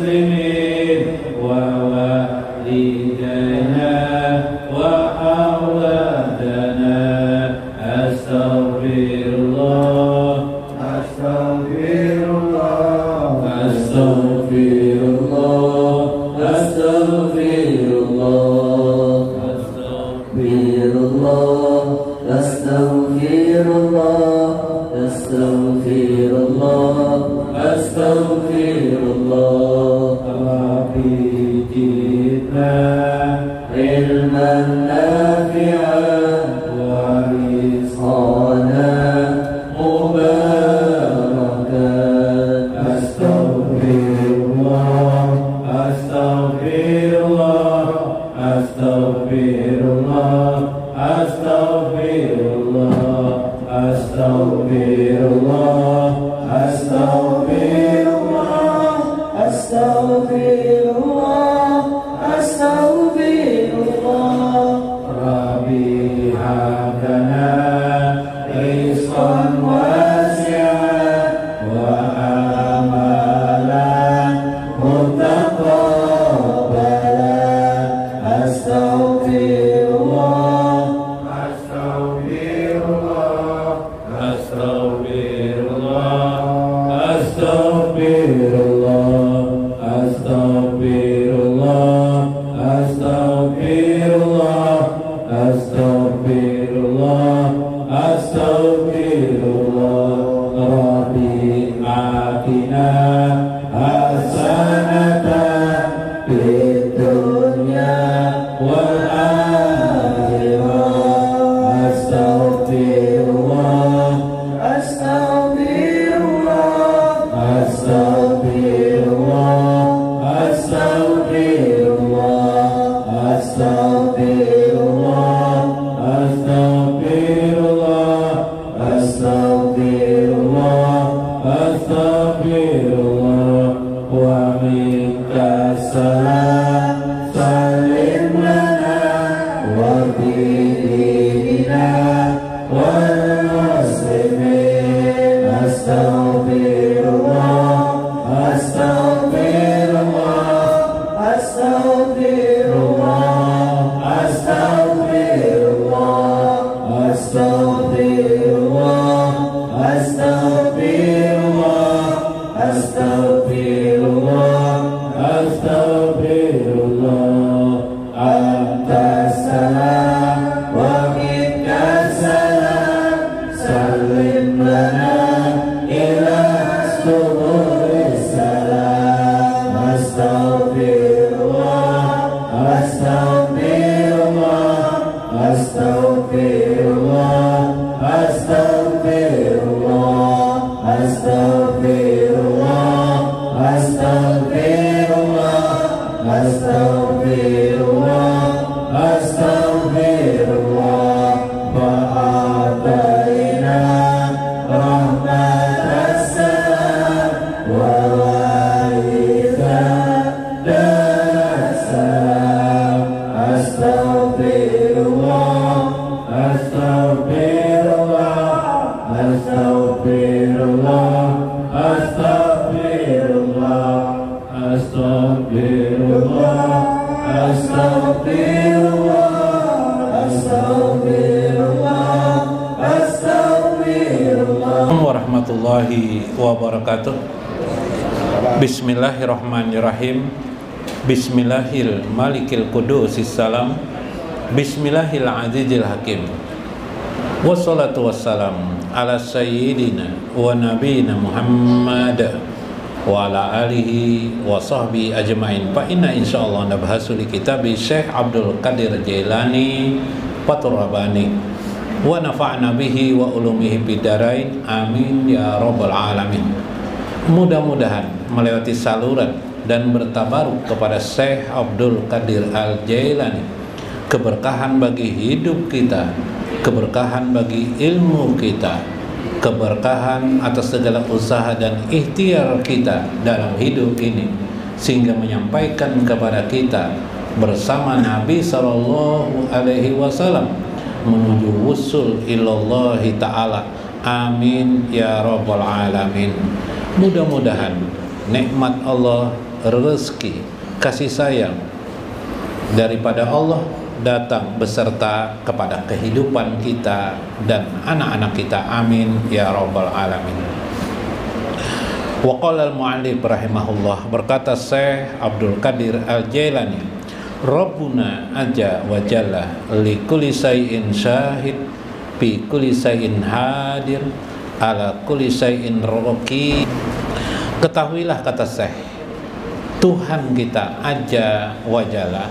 والمسلمين ووالدينا إلينا وأولادنا أستغفر الله أستغفر الله أستغفر الله أستغفر الله أستغفر الله أستغفر الله أستغفر الله أستغفر الله ربي زدنا علما نافعا ورزقنا مباركا أستغفر الله أستغفر الله أستغفر الله أستغفر الله أستغفر الله أستغفر الله أستغفر الله أستغفر الله ربي هب لنا رزقا واسعا وآملا متقبلا أستغفر الله أستغفر الله أستغفر الله أستغفر الله أستغفر الله أستغفر الله أستغفر الله أستغفر الله ربي آتنا حسنة في الدنيا والآخرة أستغفر الله أستغفر الله أستغفر الله أستغفر الله أستغفر الله أستغفر الله أستغفر الله أستغفر الله ومنك السلام سلم لنا وفي ديننا والمسلمين أستغفر الله أستغفر الله أستغفر الله أستغفر الله أستغفر الله أستغفر الله أستغفر الله أستغفر الله أنت السلام ومنك السلام سلم لنا إلى سبل السلام أستغفر الله أستغفر الله أستغفر الله أستغفر الله أستغفر الله أستغفر الله أستغفر الله أستغفر الله فأعطينا رحمة السلام ووارث السلام أستغفر الله أستغفر الله أستغفر الله أستغفر الله أستغفر الله أستغفر الله أستغفر الله أستغفر الله warahmatullahi wabarakatuh. Bismillahirrahmanirrahim. Bismillahil malikil qudusis salam. Bismillahil azizil hakim. Wassalatu wassalam ala sayyidina wa nabiyina Muhammad wa ala alihi wa sahbihi ajma'in. Fa inna insyaallah nabhasu li kitabi Syekh Abdul Qadir Jailani Fathur Rabbani wa nafa'na bihi wa ulumihi bidarain amin ya rabbal alamin. Mudah-mudahan melewati saluran dan bertabaruk kepada Syekh Abdul Qadir Al-Jailani, keberkahan bagi hidup kita, keberkahan bagi ilmu kita, keberkahan atas segala usaha dan ikhtiar kita dalam hidup ini, sehingga menyampaikan kepada kita bersama Nabi Sallallahu Alaihi Wasallam menuju wusul ilallahi ta'ala. Amin ya rabbal alamin. Mudah-mudahan nikmat Allah, rezeki, kasih sayang, daripada Allah datang beserta kepada kehidupan kita dan anak-anak kita, amin ya rabbal alamin. Wa qala al-mu'allif rahimahullah, berkata Syekh Abdul Qadir Al-Jailani, Rabbuna azza wa jalla li kulli shay'in syahid fi kulli shay'in hadir ala kulli shay'in raqib. Ketahuilah, kata Syekh, Tuhan kita azza wa jalla,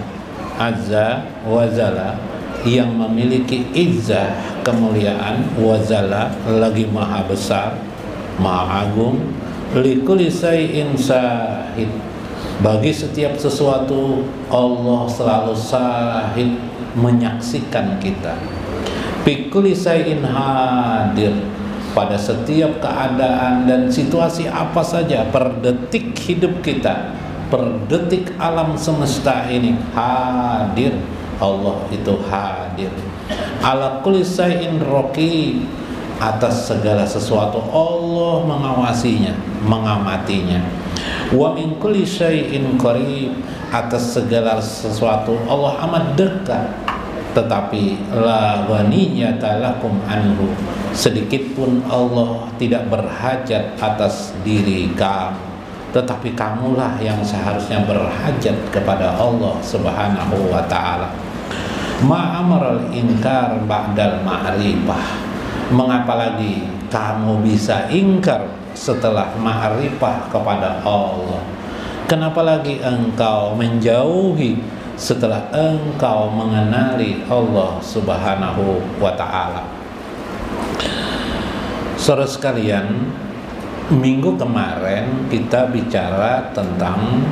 azza wa jalla, yang memiliki izzah, kemuliaan, wazala, lagi maha besar, maha agung, likulli syai'in syahid, bagi setiap sesuatu Allah selalu syahid, menyaksikan kita. Likulli syai'in hadir, pada setiap keadaan dan situasi apa saja per detik hidup kita, per detik alam semesta ini hadir. Allah itu hadir. Ala kulli syai'in raqib, atas segala sesuatu Allah mengawasinya, mengamatinya. Wa min kulli syai'in qarib, atas segala sesuatu Allah amat dekat. Tetapi la ghaniyata lakum anhu, sedikit pun Allah tidak berhajat atas diri kamu, tetapi kamulah yang seharusnya berhajat kepada Allah Subhanahu wa ta'ala. Ma'amaral inkar ba'dal ma'rifah, mengapa lagi kamu bisa ingkar setelah ma'rifah kepada Allah? Kenapa lagi engkau menjauhi setelah engkau mengenali Allah Subhanahu wa ta'ala? Saudara sekalian, minggu kemarin kita bicara tentang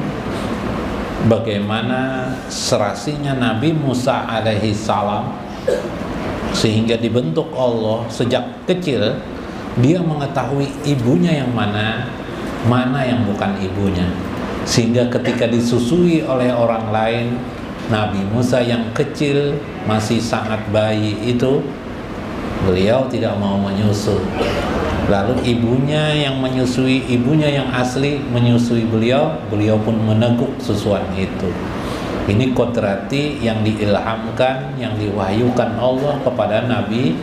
bagaimana serasinya Nabi Musa alaihi salam sehingga dibentuk Allah sejak kecil. Dia mengetahui ibunya yang mana, mana yang bukan ibunya, sehingga ketika disusui oleh orang lain, Nabi Musa yang kecil masih sangat bayi itu, beliau tidak mau menyusu. Lalu ibunya yang menyusui, ibunya yang asli menyusui beliau, beliau pun meneguk susuan itu. Ini kodrati yang diilhamkan, yang diwahyukan Allah kepada Nabi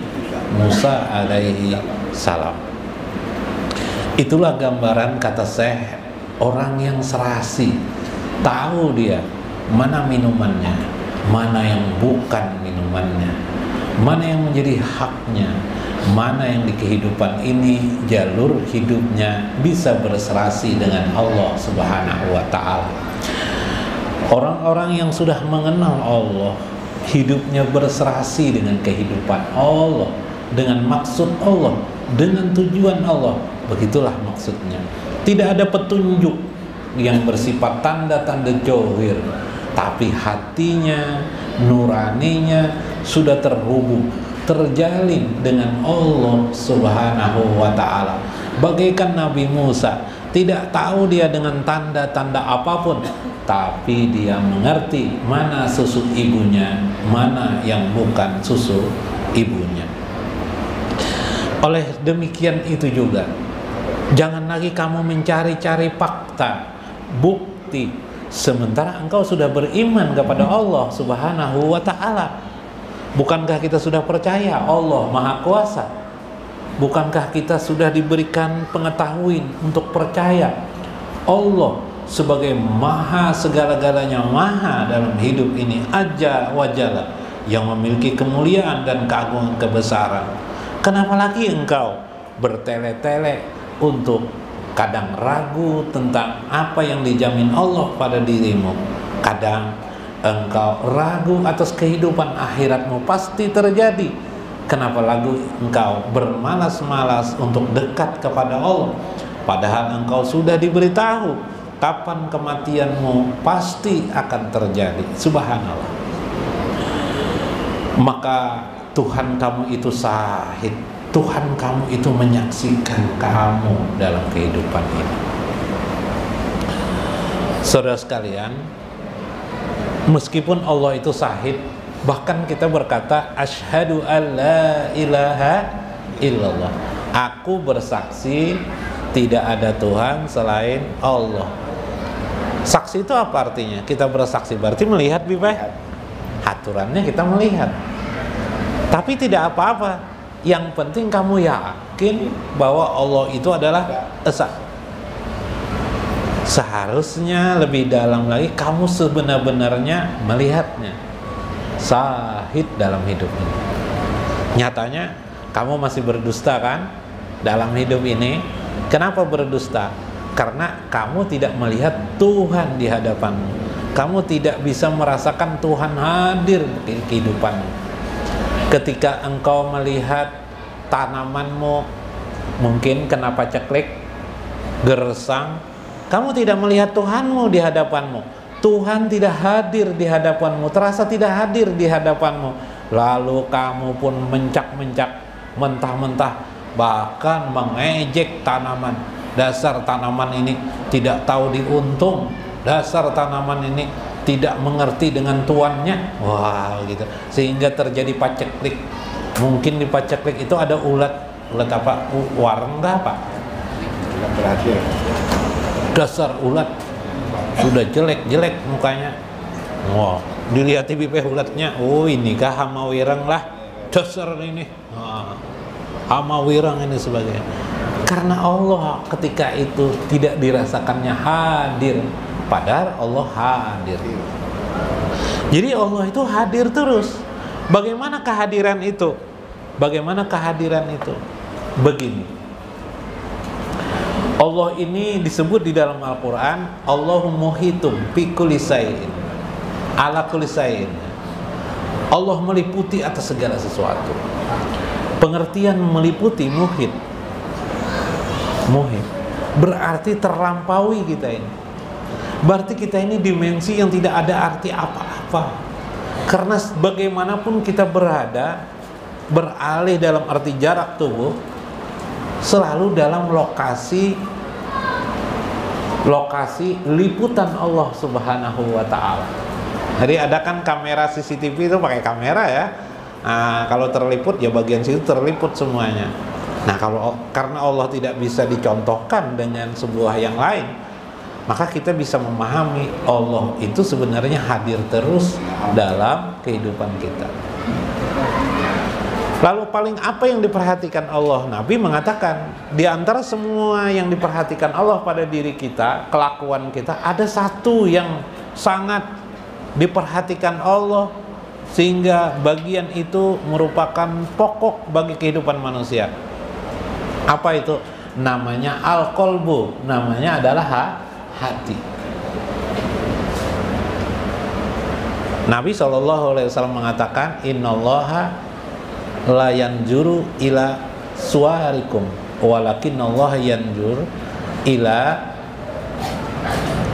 Musa alaihi salam. Itulah gambaran, kata Syekh, orang yang serasi, tahu dia mana minumannya, mana yang bukan minumannya, mana yang menjadi haknya, mana yang di kehidupan ini jalur hidupnya bisa berserasi dengan Allah Subhanahu wa ta'ala. Orang-orang yang sudah mengenal Allah, hidupnya berserasi dengan kehidupan Allah, dengan maksud Allah, dengan tujuan Allah. Begitulah maksudnya. Tidak ada petunjuk yang bersifat tanda-tanda johir, tapi hatinya, nuraninya sudah terhubung, terjalin dengan Allah Subhanahu wa ta'ala. Bagaikan Nabi Musa, tidak tahu dia dengan tanda-tanda apapun, tapi dia mengerti mana susu ibunya, mana yang bukan susu ibunya. Oleh demikian itu juga, jangan lagi kamu mencari-cari fakta, bukti, sementara engkau sudah beriman kepada Allah Subhanahu wa ta'ala. Bukankah kita sudah percaya Allah Maha Kuasa? Bukankah kita sudah diberikan pengetahuan untuk percaya Allah sebagai Maha segala-galanya, Maha dalam hidup ini, Azza wa Jalla, yang memiliki kemuliaan dan keagungan kebesaran? Kenapa lagi engkau bertele-tele untuk kadang ragu tentang apa yang dijamin Allah pada dirimu? Kadang engkau ragu atas kehidupan akhiratmu, pasti terjadi. Kenapa lagi engkau bermalas-malas untuk dekat kepada Allah, padahal engkau sudah diberitahu kapan kematianmu pasti akan terjadi? Subhanallah. Maka Tuhan kamu itu syahid, Tuhan kamu itu menyaksikan kamu dalam kehidupan ini. Saudara sekalian, meskipun Allah itu syahid, bahkan kita berkata asyhadu alla ilaha illallah, aku bersaksi tidak ada Tuhan selain Allah. Saksi itu apa artinya? Kita bersaksi berarti melihat bibay. Aturannya kita melihat. Tapi tidak apa-apa. Yang penting kamu yakin bahwa Allah itu adalah esa. Seharusnya lebih dalam lagi kamu sebenar-benarnya melihatnya. Syahid dalam hidup ini. Nyatanya kamu masih berdusta kan dalam hidup ini. Kenapa berdusta? Karena kamu tidak melihat Tuhan di hadapanmu. Kamu tidak bisa merasakan Tuhan hadir di kehidupanmu. Ketika engkau melihat tanamanmu mungkin kena paceklik, gersang, kamu tidak melihat Tuhanmu di hadapanmu. Tuhan tidak hadir di hadapanmu, terasa tidak hadir di hadapanmu. Lalu kamu pun mencak-mencak, mentah-mentah, bahkan mengejek tanaman. Dasar tanaman ini tidak tahu diuntung. Dasar tanaman ini tidak mengerti dengan tuannya. Wah, gitu. Sehingga terjadi paceklik. Mungkin di paceklik itu ada ulat. Ulat apa? Warengga, Pak? Ulat berhasil. Dasar ulat. Sudah jelek-jelek mukanya. Wah, dilihat bibir ulatnya. Oh, ini kah hama wirang lah. Dasar ini. Hama wirang ini sebagainya. Karena Allah ketika itu tidak dirasakannya hadir, padahal Allah hadir. Jadi Allah itu hadir terus. Bagaimana kehadiran itu? Bagaimana kehadiran itu? Begini. Allah ini disebut di dalam Al-Quran, Allahu muhitum fi kulli syai'in, ala kulli syai'in. Allah meliputi atas segala sesuatu. Pengertian meliputi, muhit, berarti terlampaui kita ini. Berarti kita ini dimensi yang tidak ada arti apa-apa. Karena bagaimanapun kita beralih dalam arti jarak tubuh, selalu dalam lokasi liputan Allah Subhanahu wa ta'ala. Jadi ada kan kamera CCTV itu pakai kamera ya. Nah, kalau terliput ya bagian situ terliput semuanya. Nah, karena Allah tidak bisa dicontohkan dengan sebuah yang lain, maka kita bisa memahami Allah itu sebenarnya hadir terus dalam kehidupan kita. Lalu paling apa yang diperhatikan Allah? Nabi mengatakan, di antara semua yang diperhatikan Allah pada diri kita, kelakuan kita, ada satu yang sangat diperhatikan Allah, sehingga bagian itu merupakan pokok bagi kehidupan manusia. Apa itu? Namanya al-qalbu, namanya adalah hati. Nabi SAW mengatakan, innallaha la yanjuru ila suwarikum walakinallaha yanjur ila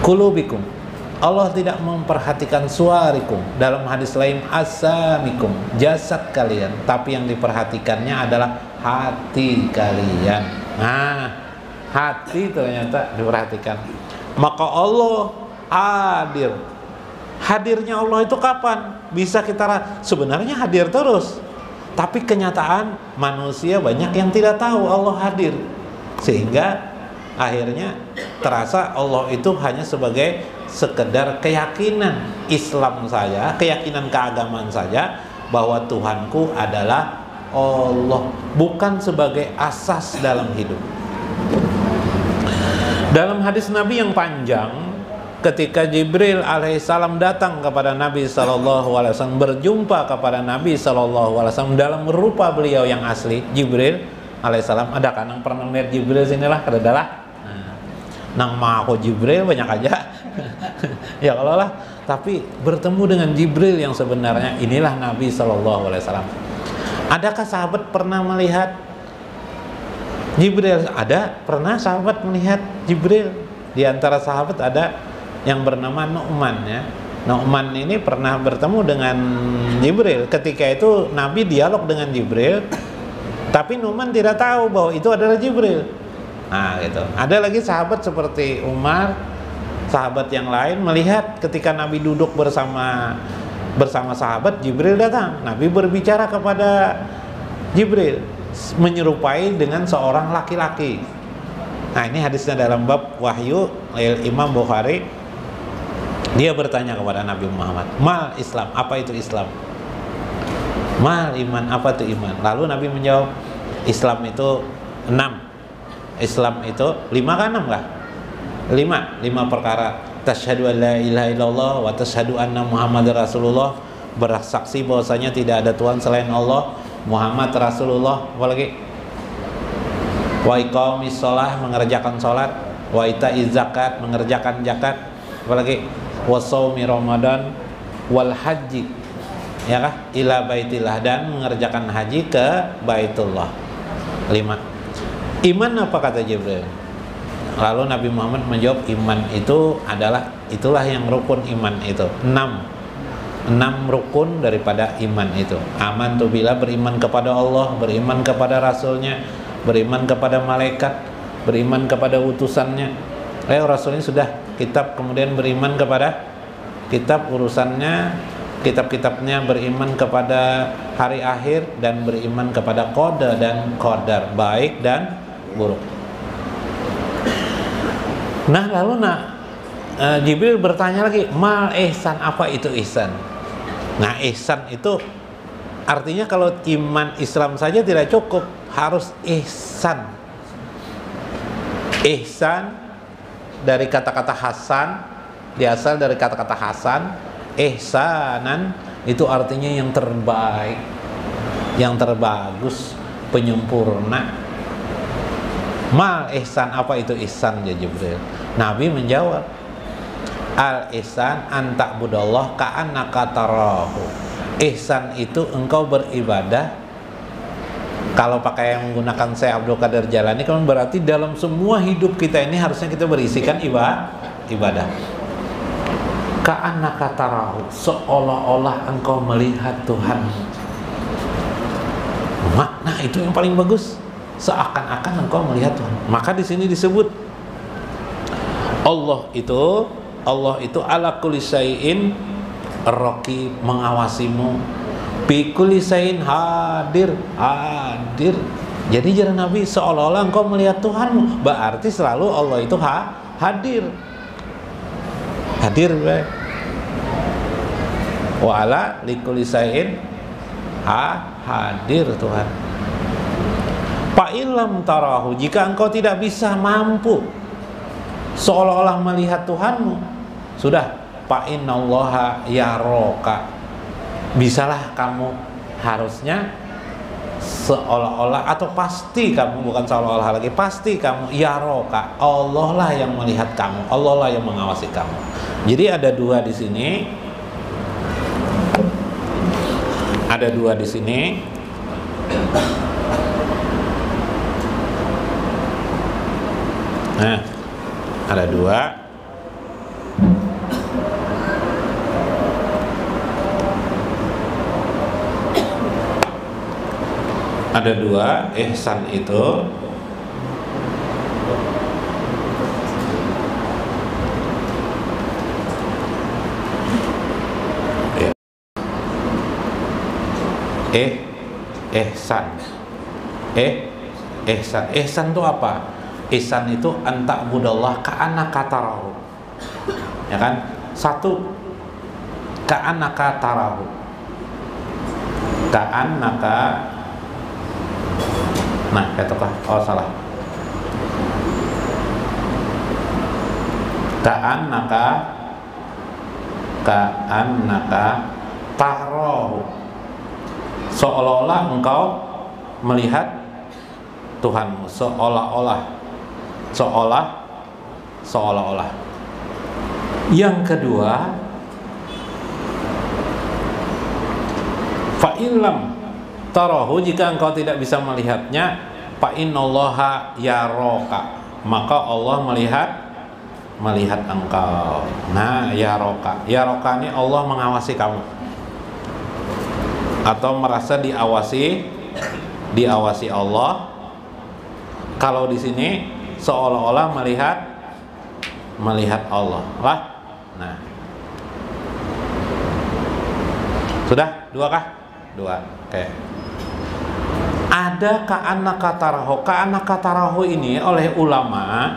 qulubikum. Allah tidak memperhatikan suwarikum, dalam hadis lain asamikum, jasad kalian, tapi yang diperhatikannya adalah hati kalian. Nah, hati ternyata diperhatikan. Maka Allah hadir. Hadirnya Allah itu kapan? Bisa kita sebenarnya hadir terus. Tapi kenyataan manusia banyak yang tidak tahu Allah hadir. Sehingga akhirnya terasa Allah itu hanya sebagai sekedar keyakinan Islam saja, keyakinan keagamaan saja, bahwa Tuhanku adalah Allah, bukan sebagai asas dalam hidup. Dalam hadis Nabi yang panjang, ketika Jibril alaihissalam datang kepada Nabi SAW, berjumpa kepada Nabi SAW dalam rupa beliau yang asli, Jibril alaihissalam, ada kan yang pernah melihat Jibril sinilah, kedadalah nang mahu Jibril banyak aja ya kalau lah, tapi bertemu dengan Jibril yang sebenarnya, inilah Nabi SAW. Adakah sahabat pernah melihat Jibril? Ada, pernah sahabat melihat Jibril. Di antara sahabat ada yang bernama Nu'man ya. Nu'man ini pernah bertemu dengan Jibril. Ketika itu Nabi dialog dengan Jibril, tapi Nu'man tidak tahu bahwa itu adalah Jibril. Nah gitu. Ada lagi sahabat seperti Umar, sahabat yang lain melihat ketika Nabi duduk bersama sahabat, Jibril datang. Nabi berbicara kepada Jibril, menyerupai dengan seorang laki-laki. Nah ini hadisnya dalam bab wahyu Imam Bukhari. Dia bertanya kepada Nabi Muhammad, mal Islam, apa itu Islam? Mal iman, apa itu iman? Lalu Nabi menjawab, Islam itu 6. Islam itu 5 kan 6 kah? 5 perkara. Tasyhadu an la ilaha illallah wa tasyhadu anna Muhammadar Rasulullah, bersaksi bahwasanya tidak ada Tuhan selain Allah, Muhammad Rasulullah. Apalagi? Wa iqamis shalah, mengerjakan salat, wa itaiz zakat, mengerjakan zakat. Apalagi? Wa shaumi Ramadan wal haji, ya kah? Ila baitillah, dan mengerjakan haji ke Baitullah. 5. Iman apa kata Jibril? Lalu Nabi Muhammad menjawab, iman itu adalah, itulah yang rukun iman itu. 6 rukun daripada iman itu. Aman tu bila, beriman kepada Allah, beriman kepada Rasulnya, beriman kepada malaikat, beriman kepada utusannya. Rasulnya sudah, kitab, kemudian beriman kepada kitab urusannya, kitab-kitabnya, beriman kepada hari akhir, dan beriman kepada qada dan qadar, baik dan buruk. Nah lalu Jibril bertanya lagi, mal ihsan, apa itu ihsan? Nah ihsan itu artinya kalau iman Islam saja tidak cukup, harus ihsan. Ihsan dari kata-kata hasan, diasal dari kata-kata hasan. Ihsanan itu artinya yang terbaik, yang terbagus, penyempurna. Mal ihsan, apa itu ihsan ya Jibril? Nabi menjawab, al ihsan an ta'budallah ka'annaka tarahu. Ihsan itu engkau beribadah. Kalau pakai yang menggunakan Syekh Abdul Qadir Jalani, kan berarti dalam semua hidup kita ini harusnya kita berisikan ibadah. Ka'annaka tarahu, seolah-olah engkau melihat Tuhan. Nah itu yang paling bagus, seakan-akan engkau melihat Tuhan. Maka di sini disebut Allah itu ala kulli syai'in raqib, mengawasimu, bi kulli syai'in hadir. Jadi jalan Nabi, seolah-olah engkau melihat Tuhanmu, berarti selalu Allah itu hadir. Wa ala likulli syai'in hadir Tuhan. Fa illam tarahu, jika engkau tidak bisa mampu seolah-olah melihat Tuhanmu, sudah, fa innallaha yaraka, bisalah kamu, harusnya seolah-olah, atau pasti kamu, bukan seolah-olah lagi, pasti kamu, yaraka, Allah lah yang melihat kamu, Allah lah yang mengawasi kamu. Jadi ada dua di sini. Ada dua di sini. Nah, ada dua. Ada dua, ihsan itu ihsan itu apa? Ihsan itu anta budallah ka'annaka tarahu, ya kan? Satu, ka'annaka tarahu, ka'annaka, nah kata apa? Oh salah, ka'annaka tarahu, seolah-olah engkau melihat Tuhanmu, seolah-olah. Yang kedua, fa illam tarahu, jika engkau tidak bisa melihatnya, fa innallaha yaraka, maka Allah melihat engkau. Nah, yaraka ini Allah mengawasi kamu, atau merasa diawasi Allah. Kalau di sini seolah-olah melihat Allah lah. Nah, sudah dua kah? Dua. Oke. Ada ka'annaka tarahu. Ka'annaka tarahu ini oleh ulama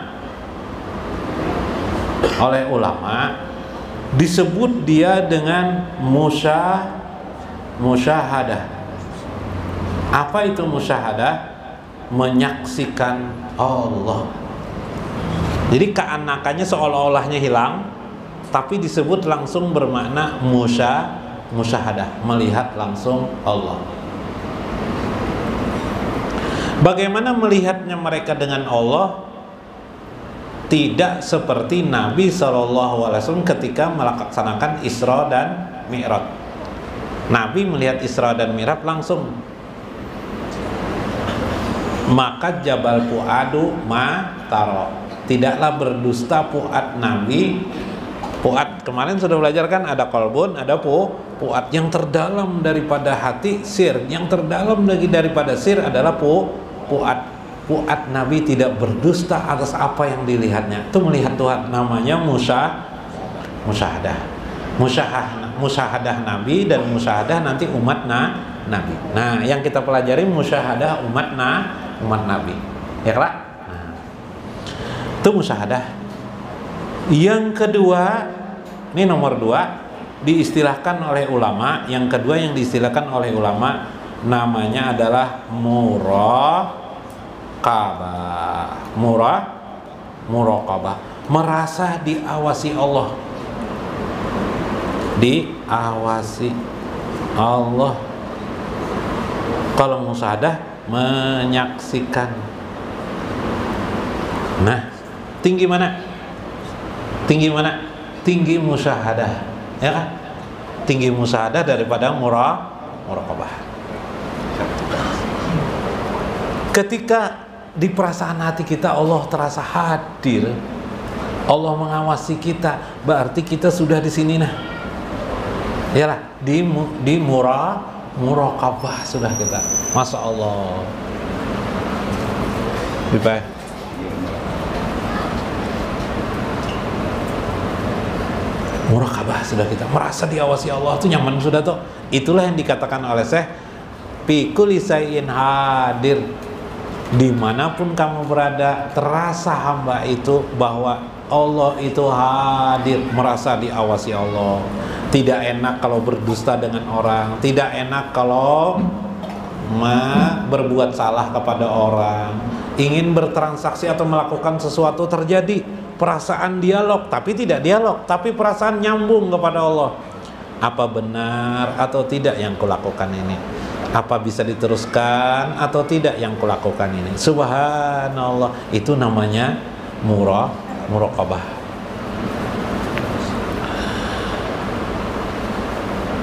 disebut dia dengan musyahadah. Apa itu musyahadah? Menyaksikan Allah. Jadi keanakannya seolah-olahnya hilang, tapi disebut langsung bermakna musyahadah, melihat langsung Allah. Bagaimana melihatnya mereka dengan Allah? Tidak seperti Nabi SAW ketika melaksanakan Isra dan Mi'raj. Nabi melihat Isra dan Mi'raj langsung. Maka Jabal Fuadu ma taro. Tidaklah berdusta Fuad Nabi. Fuad kemarin sudah belajar kan, ada kolbun, ada Fuad. Yang terdalam daripada hati sir, yang terdalam lagi daripada sir adalah Fuad. Fuad Nabi tidak berdusta atas apa yang dilihatnya. Itu melihat Tuhan, namanya musyahadah. Musyahadah Nabi dan musyahadah nanti umat Nabi. Nah, yang kita pelajari musyahadah umat Nabi. Ya, Kak? Nah, itu musyahadah. Yang kedua, ini nomor 2, diistilahkan oleh ulama. Yang kedua yang diistilahkan oleh ulama namanya adalah muraqabah. Merasa diawasi Allah. Diawasi Allah. Kalau musyahadah menyaksikan. Nah, tinggi mana? Tinggi mana? Tinggi musyahadah, ya kan? Tinggi musyahadah daripada muraqabah. Ketika di perasaan hati kita Allah terasa hadir, Allah mengawasi kita, berarti kita sudah di sini nah. Yalah, di muraqabah sudah kita. Masya Allah. Baik. Muraqabah sudah kita, merasa diawasi Allah, itu nyaman sudah tuh. Itulah yang dikatakan oleh Syekh, fi kulli syai'in hadir. Dimanapun kamu berada, terasa hamba itu bahwa Allah itu hadir, merasa diawasi Allah. Tidak enak kalau berdusta dengan orang, tidak enak kalau berbuat salah kepada orang, ingin bertransaksi atau melakukan sesuatu terjadi perasaan dialog, tapi tidak dialog, tapi perasaan nyambung kepada Allah. Apa benar atau tidak yang kulakukan ini? Apa bisa diteruskan atau tidak yang kulakukan ini? Subhanallah, itu namanya muraqabah.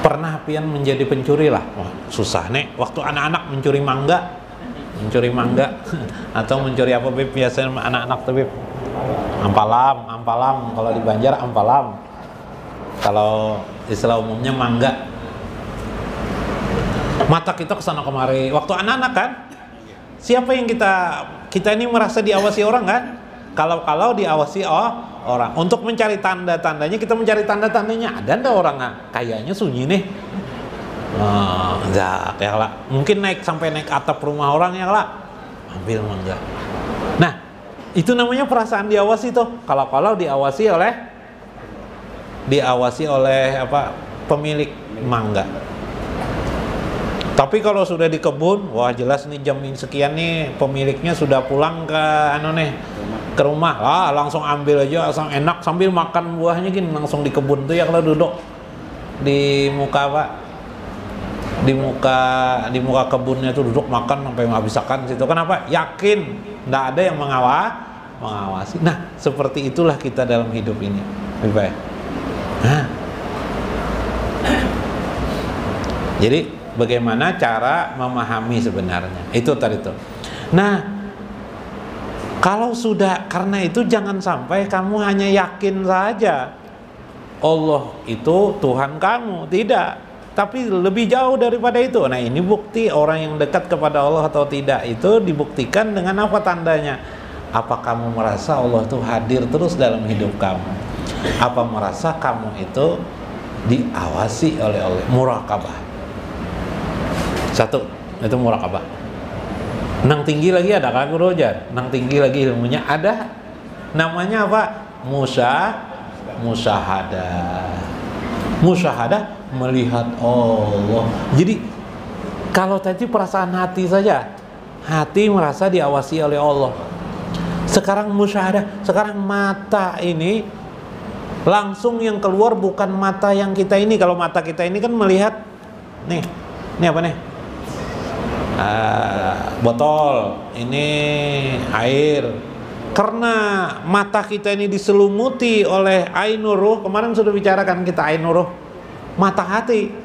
Pernah pian menjadi pencuri lah. Wah, susah nih. Waktu anak-anak mencuri mangga atau mencuri apa Bib? Biasanya anak-anak tuh Bib, ampalam. Kalau di Banjar ampalam. Kalau istilah umumnya mangga. Mata kita kesana kemari. Waktu anak-anak kan, siapa yang kita ini merasa diawasi orang kan? Kalau diawasi orang. Untuk mencari tanda-tandanya, kita mencari tanda-tandanya. Ada ndak orang kayaknya sunyi nih. Enggak, ya lah. Mungkin sampai naik atap rumah orang ya lah. Ambil mangga. Nah, itu namanya perasaan diawasi tuh. Kalau diawasi oleh apa? Pemilik mangga. Tapi kalau sudah di kebun, wah jelas nih jam sekian nih pemiliknya sudah pulang ke rumah. Langsung ambil aja, langsung enak sambil makan buahnya gini, langsung di kebun tuh ya. Kalau duduk di muka di muka kebunnya tuh duduk makan sampai menghabiskan situ. Kenapa? Yakin nggak ada yang mengawasi. Nah, seperti itulah kita dalam hidup ini. Baik. Nah, jadi bagaimana cara memahami sebenarnya? Itu tadi tuh. Nah, kalau sudah, karena itu jangan sampai kamu hanya yakin saja Allah itu Tuhan kamu, tidak. Tapi lebih jauh daripada itu. Nah, ini bukti orang yang dekat kepada Allah atau tidak itu dibuktikan dengan apa tandanya? Apa kamu merasa Allah itu hadir terus dalam hidup kamu? Apa merasa kamu itu diawasi oleh Allah? Muraqabah. Satu, itu muraqabah. Nang tinggi lagi ada kan Guru Rojar? Nang tinggi lagi ilmunya ada. Namanya apa? Musyahadah. Musyahadah melihat Allah. Jadi kalau tadi perasaan hati saja, hati merasa diawasi oleh Allah. Sekarang musyahadah, sekarang mata ini langsung yang keluar bukan mata yang kita ini. Kalau mata kita ini kan melihat nih, ini apa nih? Botol, ini air. Karena mata kita ini diselumuti oleh ainuruh, kemarin sudah bicarakan kita ainuruh, mata hati.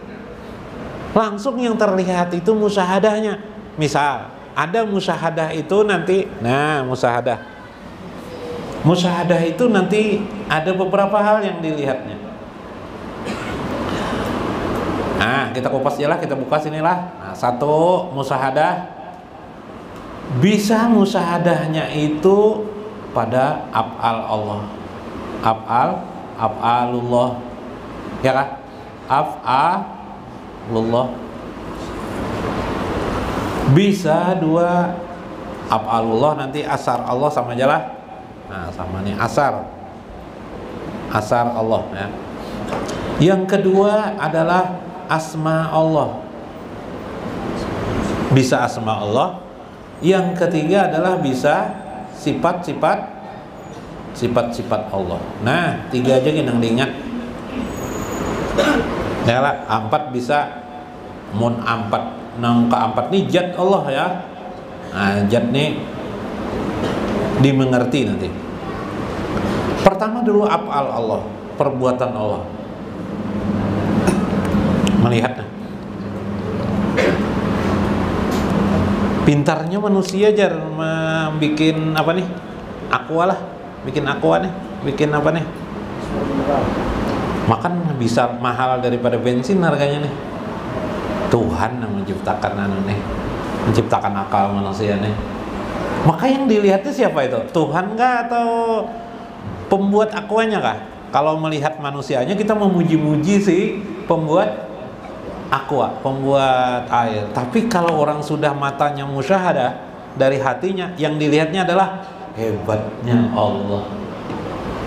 Langsung yang terlihat itu musyahadahnya. Misal ada musyahadah itu nanti, nah musyahadah itu nanti ada beberapa hal yang dilihatnya. Nah, kita kupas aja lah, kita buka sinilah. Nah, satu, musyahadah bisa musyahadahnya itu pada af'al Allah. Af'alullah. Ya kan? Af'alullah. Bisa dua, af'alullah nanti asar Allah sama aja lah. Nah, sama nih asar Allah ya. Yang kedua adalah asma Allah. Bisa asma Allah. Yang ketiga adalah bisa sifat-sifat Allah. Nah, tiga aja yang diingat. Ya lah, empat bisa mun empat. Nang keempat nih zat Allah ya. Nah, zat nih dimengerti nanti. Pertama dulu af'al Allah, perbuatan Allah. Melihatnya. Pintarnya manusia jar bikin apa nih? Aqua lah, bikin aqua nih, bikin apa nih? Makan bisa mahal daripada bensin harganya nih. Tuhan yang menciptakan nih, menciptakan akal manusia nih. Maka yang dilihatnya siapa itu? Tuhan kah atau pembuat aquanya kah? Kalau melihat manusianya kita memuji-muji si pembuat aqua, pembuat air. Tapi kalau orang sudah matanya musyahadah dari hatinya, yang dilihatnya adalah hebatnya Allah.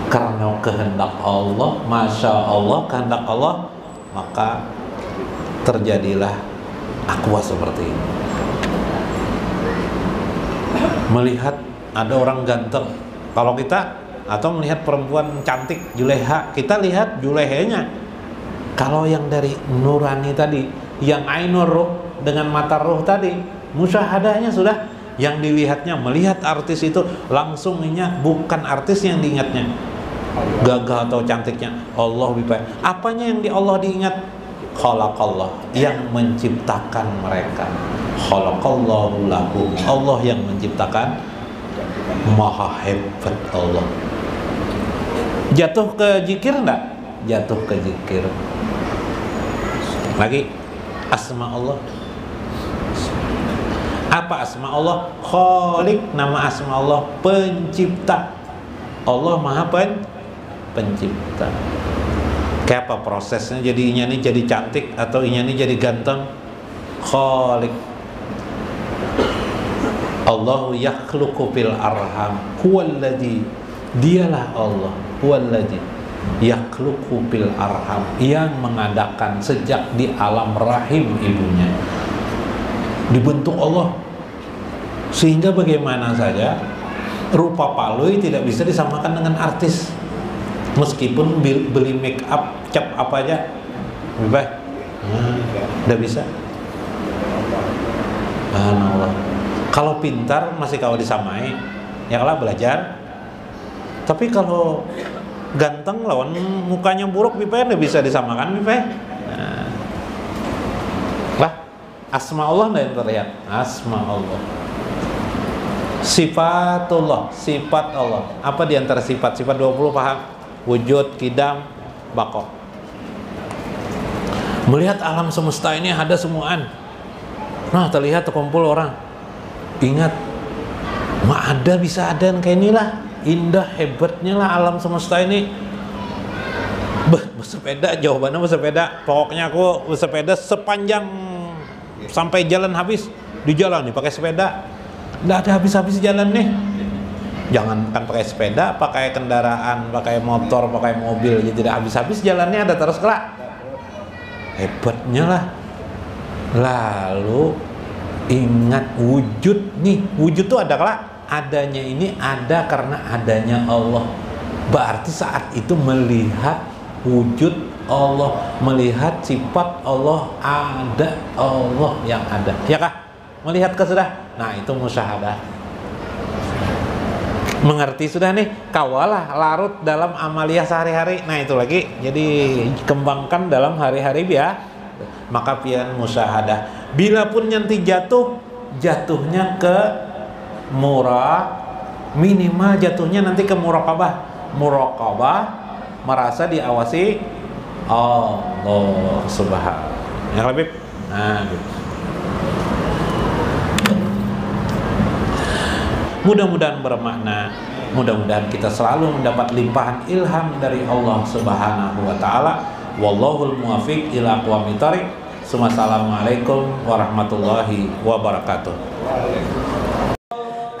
Karena kehendak Allah, masya Allah, kehendak Allah, maka terjadilah aqua seperti ini. Melihat ada orang ganteng, kalau kita atau melihat perempuan cantik Juleha, kita lihat Julehanya. Kalau yang dari nurani tadi, yang ainur ruh dengan mata ruh tadi, musyahadahnya sudah yang dilihatnya, melihat artis itu langsungnya bukan artis yang diingatnya, gagah atau cantiknya, Allah bipa. Apanya yang di Allah diingat? Khalaqallah, yang menciptakan mereka. Khalaqallahu lahum, Allah yang menciptakan. Maha hebat Allah. Jatuh ke zikir enggak? Jatuh ke zikir. Lagi asma Allah. Apa asma Allah? Khaliq, nama asma Allah pencipta. Allah Maha pencipta. Kayak apa prosesnya jadinya nih jadi cantik atau inya nih jadi ganteng? Khaliq. Allahu yakhluqu fil arham. Huwallazi, dialah Allah. Huwallazi yakhluqu fil arham, yang mengadakan sejak di alam rahim ibunya. Dibentuk Allah. Sehingga bagaimana saja rupa Palui tidak bisa disamakan dengan artis. Meskipun beli make up, cap apa aja, tidak bisa. Allah. Kalau pintar masih kau disamai, ya kalah belajar. Tapi kalau ganteng lawan mukanya buruk, bipa tidak bisa disamakan, bipa. Lah, asma Allah tidak terlihat. Asma Allah. Sifatullah, sifat Allah. Apa diantara sifat? Sifat 20 paham? Wujud, kidam, baqo. Melihat alam semesta ini ada semuaan. Nah, terlihat terkumpul orang. Ingat, ada bisa ada kayak inilah. Indah hebatnya lah alam semesta ini. Bersepeda, jawabannya bersepeda. Pokoknya aku bersepeda sepanjang sampai jalan habis. Di jalan nih pakai sepeda. Nggak ada habis-habis jalan nih. Jangan kan pakai sepeda, pakai kendaraan, pakai motor, pakai mobil, jadi tidak habis-habis jalannya, ada terus kelak. hebatnya lah. Lalu ingat wujud nih, wujud itu adalah adanya ini ada karena adanya Allah. Berarti saat itu melihat wujud Allah, melihat sifat Allah, ada Allah yang ada, ya kah? Melihat ke sudah, nah itu musyahadah. Mengerti sudah nih, kawalah larut dalam amaliyah sehari-hari. Nah itu lagi, jadi kembangkan dalam hari-hari ya. Maka pian musyahadah. Bila pun nanti jatuh, jatuhnya ke minimal jatuhnya nanti ke muraqabah. Muraqabah merasa diawasi Allah Subhanahu. Ya lebih. Nah, gitu. Mudah-mudahan bermakna, mudah-mudahan kita selalu mendapat limpahan ilham dari Allah Subhanahu wa taala. Wallahul muwaffiq ila aqwamit thoriq. Assalamualaikum warahmatullahi wabarakatuh. Allah